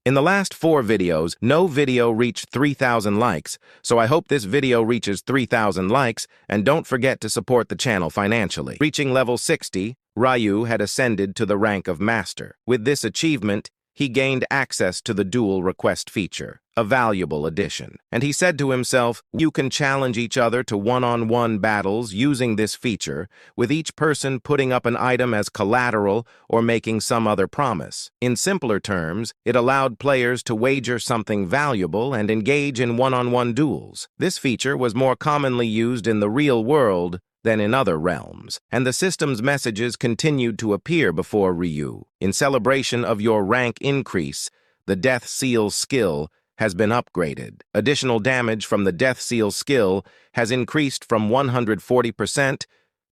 In the last 4 videos, no video reached 3,000 likes, so I hope this video reaches 3,000 likes, and don't forget to support the channel financially. Reaching level 60, Ryu had ascended to the rank of Master. With this achievement, he gained access to the duel request feature, a valuable addition. And he said to himself, you can challenge each other to one-on-one battles using this feature, with each person putting up an item as collateral or making some other promise. In simpler terms, it allowed players to wager something valuable and engage in one-on-one duels. This feature was more commonly used in the real world than in other realms, and the system's messages continued to appear before Ryu. In celebration of your rank increase, the Death Seal skill has been upgraded. Additional damage from the Death Seal skill has increased from 140%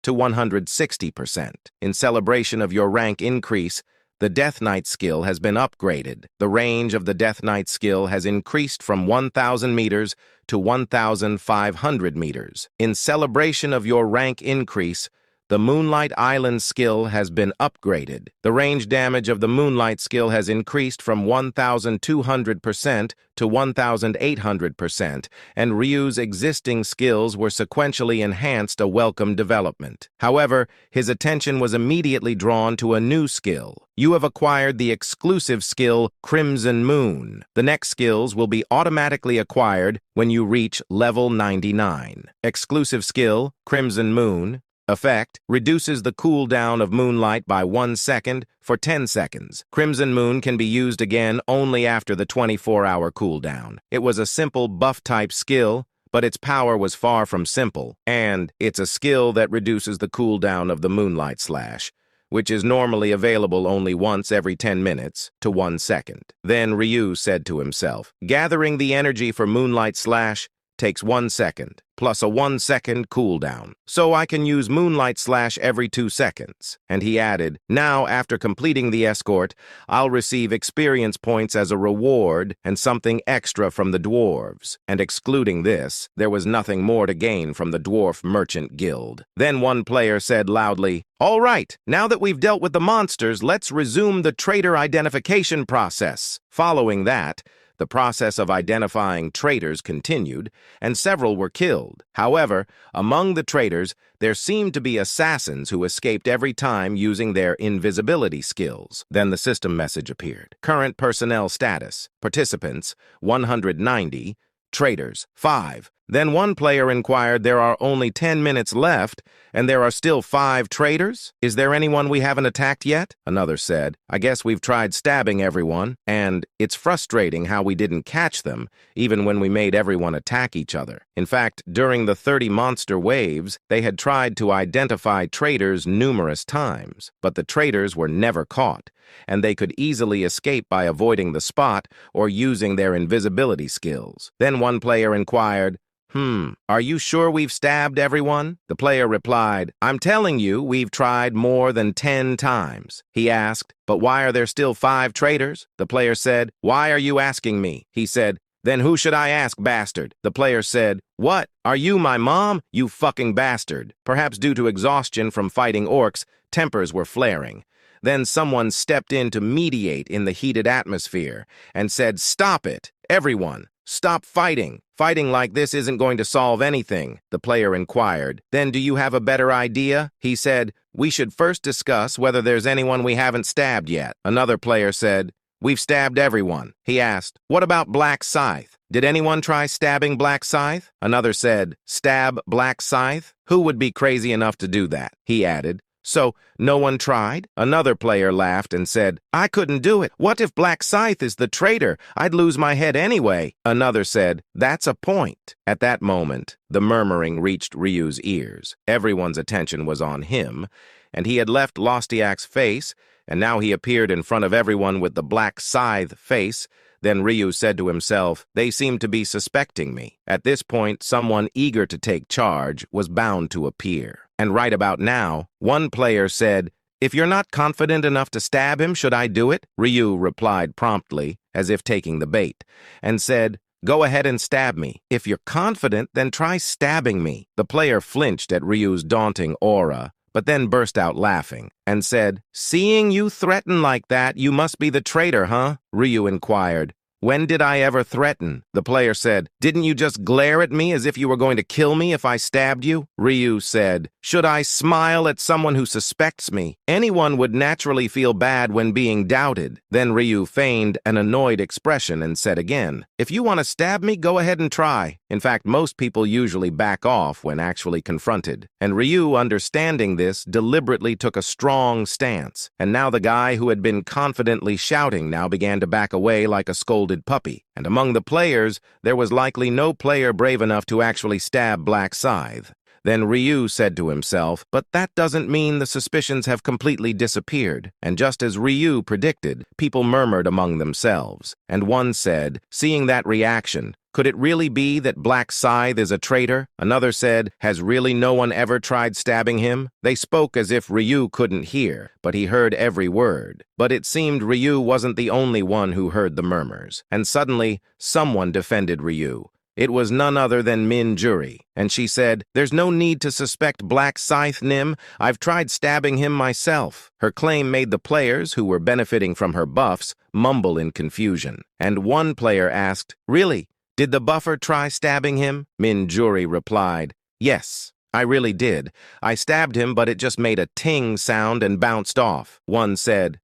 to 160%. In celebration of your rank increase, the Death Knight skill has been upgraded. The range of the Death Knight skill has increased from 1,000 meters to 1,500 meters. In celebration of your rank increase, the Moonlight Island skill has been upgraded. The range damage of the Moonlight skill has increased from 1,200% to 1,800%, and Ryu's existing skills were sequentially enhanced, a welcome development. However, his attention was immediately drawn to a new skill. You have acquired the exclusive skill Crimson Moon. The next skills will be automatically acquired when you reach level 99. Exclusive skill Crimson Moon. Effect, reduces the cooldown of Moonlight by 1 second for 10 seconds. Crimson Moon can be used again only after the 24-hour cooldown. It was a simple buff-type skill, but its power was far from simple, and it's a skill that reduces the cooldown of the Moonlight Slash, which is normally available only once every 10 minutes to 1 second. Then Ryu said to himself, gathering the energy for Moonlight Slash takes 1 second, plus a 1-second cooldown, so I can use Moonlight Slash every 2 seconds. And he added, now after completing the escort, I'll receive experience points as a reward and something extra from the dwarves. And excluding this, there was nothing more to gain from the Dwarf Merchant Guild. Then one player said loudly, all right, now that we've dealt with the monsters, let's resume the traitor identification process. Following that, the process of identifying traitors continued, and several were killed. However, among the traitors, there seemed to be assassins who escaped every time using their invisibility skills. Then the system message appeared. Current personnel status. Participants, 190. Traitors, 5. Then one player inquired, there are only 10 minutes left, and there are still 5 traitors? Is there anyone we haven't attacked yet? Another said, I guess we've tried stabbing everyone, and it's frustrating how we didn't catch them, even when we made everyone attack each other. In fact, during the 30 monster waves, they had tried to identify traitors numerous times, but the traitors were never caught, and they could easily escape by avoiding the spot or using their invisibility skills. Then one player inquired, are you sure we've stabbed everyone? The player replied, I'm telling you, we've tried more than 10 times. He asked, but why are there still 5 traitors? The player said, why are you asking me? He said, then who should I ask, bastard? The player said, what? Are you my mom? You fucking bastard. Perhaps due to exhaustion from fighting orcs, tempers were flaring. Then someone stepped in to mediate in the heated atmosphere and said, stop it, everyone. Stop fighting. Fighting like this isn't going to solve anything, the player inquired. Then do you have a better idea? He said, we should first discuss whether there's anyone we haven't stabbed yet. Another player said, we've stabbed everyone. He asked, what about Black Scythe? Did anyone try stabbing Black Scythe? Another said, stab Black Scythe? Who would be crazy enough to do that? He added, so, no one tried? Another player laughed and said, I couldn't do it. What if Black Scythe is the traitor? I'd lose my head anyway. Another said, that's a point. At that moment, the murmuring reached Ryu's ears. Everyone's attention was on him, and he had left Lostiak's face, and now he appeared in front of everyone with the Black Scythe face. Then Ryu said to himself, they seem to be suspecting me. At this point, someone eager to take charge was bound to appear. And right about now, one player said, if you're not confident enough to stab him, should I do it? Ryu replied promptly, as if taking the bait, and said, go ahead and stab me. If you're confident, then try stabbing me. The player flinched at Ryu's daunting aura, but then burst out laughing and said, "Seeing you threaten like that, you must be the traitor, huh?" Ryu inquired, "When did I ever threaten?" The player said, "Didn't you just glare at me as if you were going to kill me if I stabbed you?" Ryu said, "Should I smile at someone who suspects me? Anyone would naturally feel bad when being doubted." Then Ryu feigned an annoyed expression and said again, "If you want to stab me, go ahead and try." In fact, most people usually back off when actually confronted. And Ryu, understanding this, deliberately took a strong stance. And now the guy who had been confidently shouting now began to back away like a scolded puppy. And among the players, there was likely no player brave enough to actually stab Black Scythe. Then Ryu said to himself, "But that doesn't mean the suspicions have completely disappeared." And just as Ryu predicted, people murmured among themselves. And one said, seeing that reaction, "Could it really be that Black Scythe is a traitor?" Another said, "Has really no one ever tried stabbing him?" They spoke as if Ryu couldn't hear, but he heard every word. But it seemed Ryu wasn't the only one who heard the murmurs. And suddenly, someone defended Ryu. It was none other than Min Juri, and she said, "There's no need to suspect Black Scythe, Nim. I've tried stabbing him myself." Her claim made the players, who were benefiting from her buffs, mumble in confusion. And one player asked, "Really? Did the buffer try stabbing him?" Min Juri replied, "Yes, I really did. I stabbed him, but it just made a ting sound and bounced off." One said,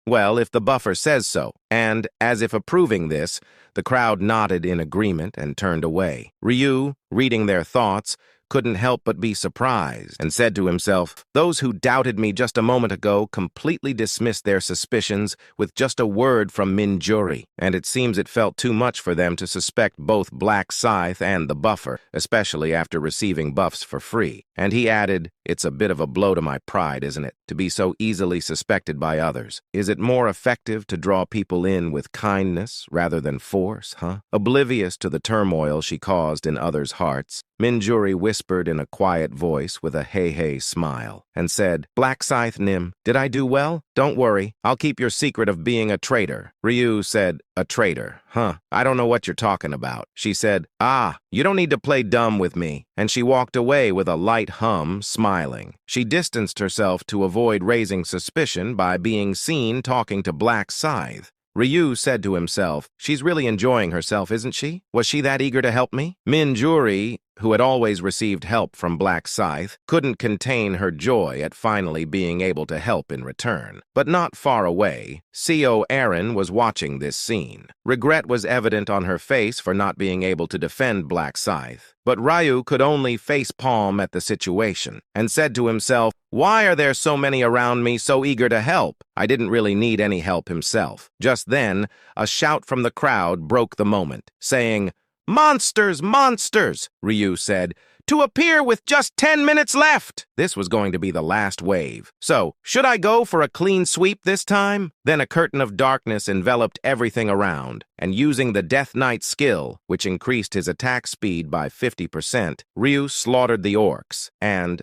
Well, if the buffer says so." And, as if approving this, the crowd nodded in agreement and turned away. Ryu, reading their thoughts, couldn't help but be surprised and said to himself, "Those who doubted me just a moment ago completely dismissed their suspicions with just a word from Min Juri, and it seems it felt too much for them to suspect both Black Scythe and the buffer, especially after receiving buffs for free." And he added, "It's a bit of a blow to my pride, isn't it, to be so easily suspected by others? Is it more effective to draw people in with kindness rather than force, huh?" Oblivious to the turmoil she caused in others' hearts, Min Juri whispered in a quiet voice with a hey-hey smile and said, "Black Scythe, Nim, did I do well? Don't worry, I'll keep your secret of being a traitor." Ryu said, "A traitor, huh? I don't know what you're talking about." She said, You don't need to play dumb with me." And she walked away with a light hum, smiling. She distanced herself to avoid raising suspicion by being seen talking to Black Scythe. Ryu said to himself, "She's really enjoying herself, isn't she? Was she that eager to help me?" Min Juri, who had always received help from Black Scythe, couldn't contain her joy at finally being able to help in return. But not far away, CO Aaron was watching this scene. Regret was evident on her face for not being able to defend Black Scythe. But Ryu could only face-palm at the situation and said to himself, "Why are there so many around me so eager to help?" I didn't really need any help himself. Just then, a shout from the crowd broke the moment, saying, "Monsters, monsters," Ryu said, "to appear with just 10 minutes left." This was going to be the last wave. So, should I go for a clean sweep this time? Then a curtain of darkness enveloped everything around, and using the Death Knight skill, which increased his attack speed by 50%, Ryu slaughtered the orcs, and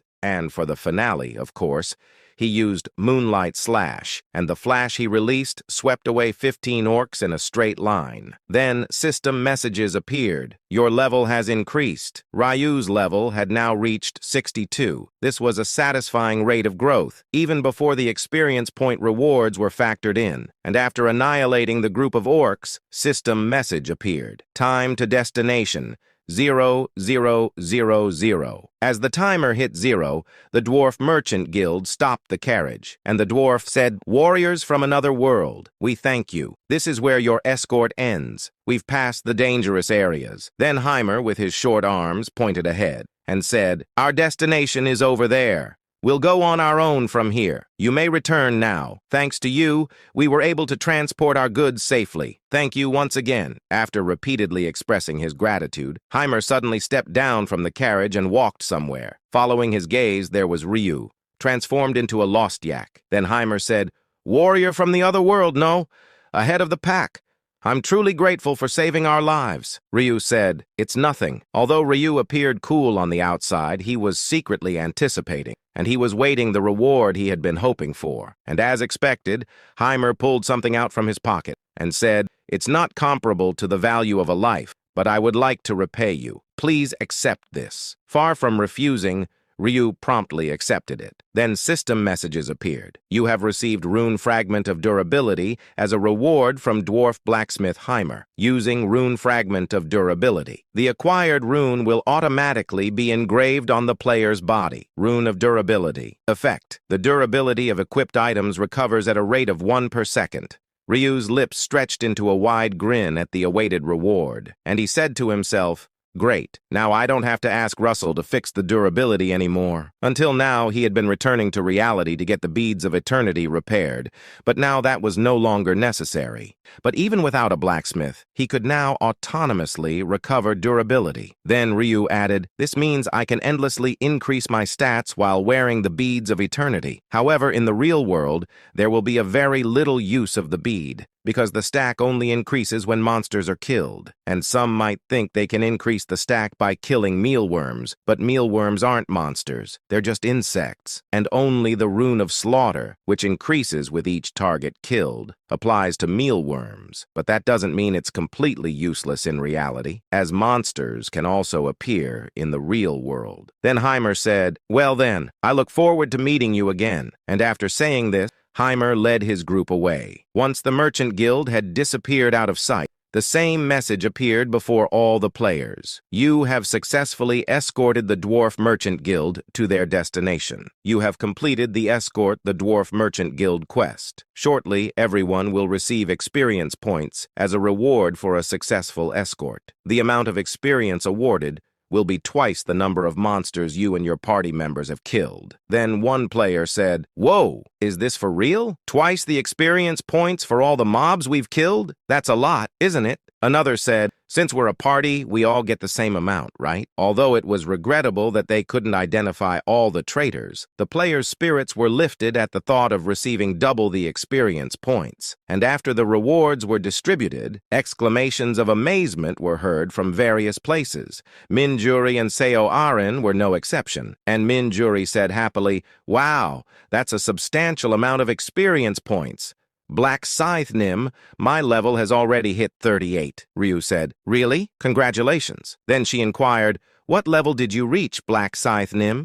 for the finale, of course, he used Moonlight Slash, and the flash he released swept away 15 orcs in a straight line. Then system messages appeared. "Your level has increased." Ryu's level had now reached 62. This was a satisfying rate of growth, even before the experience point rewards were factored in. And after annihilating the group of orcs, system message appeared. "Time to destination. 0000." As the timer hit 0, the Dwarf Merchant Guild stopped the carriage, and the dwarf said, "Warriors from another world, we thank you. This is where your escort ends. We've passed the dangerous areas." Then Heimer, with his short arms, pointed ahead and said, "Our destination is over there. We'll go on our own from here. You may return now. Thanks to you, we were able to transport our goods safely. Thank you once again." After repeatedly expressing his gratitude, Heimer suddenly stepped down from the carriage and walked somewhere. Following his gaze, there was Ryu, transformed into a lost yak. Then Heimer said, "Warrior from the other world, no? Ahead of the pack. I'm truly grateful for saving our lives." Ryu said, "It's nothing." Although Ryu appeared cool on the outside, he was secretly anticipating, and he was waiting the reward he had been hoping for. And as expected, Heimer pulled something out from his pocket and said, "It's not comparable to the value of a life, but I would like to repay you. Please accept this." Far from refusing, Ryu promptly accepted it. Then system messages appeared. You have received Rune Fragment of Durability as a reward from Dwarf Blacksmith Heimer, using Rune Fragment of Durability. The acquired rune will automatically be engraved on the player's body. Rune of Durability. Effect. The durability of equipped items recovers at a rate of 1 per second. Ryu's lips stretched into a wide grin at the awaited reward, and he said to himself, "Great, now I don't have to ask Russell to fix the durability anymore." Until now, he had been returning to reality to get the beads of eternity repaired, but now that was no longer necessary. But even without a blacksmith, he could now autonomously recover durability. Then Ryu added, "This means I can endlessly increase my stats while wearing the beads of eternity. However, in the real world, there will be a very little use of the bead, because the stack only increases when monsters are killed. And some might think they can increase the stack by killing mealworms, but mealworms aren't monsters. They're just insects. And only the Rune of Slaughter, which increases with each target killed, applies to mealworms. But that doesn't mean it's completely useless in reality, as monsters can also appear in the real world." Then Heimer said, "Well then, I look forward to meeting you again." And after saying this, Heimer led his group away. Once the Merchant Guild had disappeared out of sight, the same message appeared before all the players. You have successfully escorted the Dwarf Merchant Guild to their destination. You have completed the Escort the Dwarf Merchant Guild quest. Shortly, everyone will receive experience points as a reward for a successful escort. The amount of experience awarded will be twice the number of monsters you and your party members have killed. Then one player said, "Whoa, is this for real? Twice the experience points for all the mobs we've killed? That's a lot, isn't it?" Another said, "Since we're a party, we all get the same amount, right?" Although it was regrettable that they couldn't identify all the traitors, the players' spirits were lifted at the thought of receiving double the experience points. And after the rewards were distributed, exclamations of amazement were heard from various places. Minjuri and Seo Arin were no exception, and Minjuri said happily, "Wow, that's a substantial amount of experience points." "Black Scythe Nim, my level has already hit 38, Ryu said. "Really? Congratulations." Then she inquired, "What level did you reach, Black Scythe Nim?"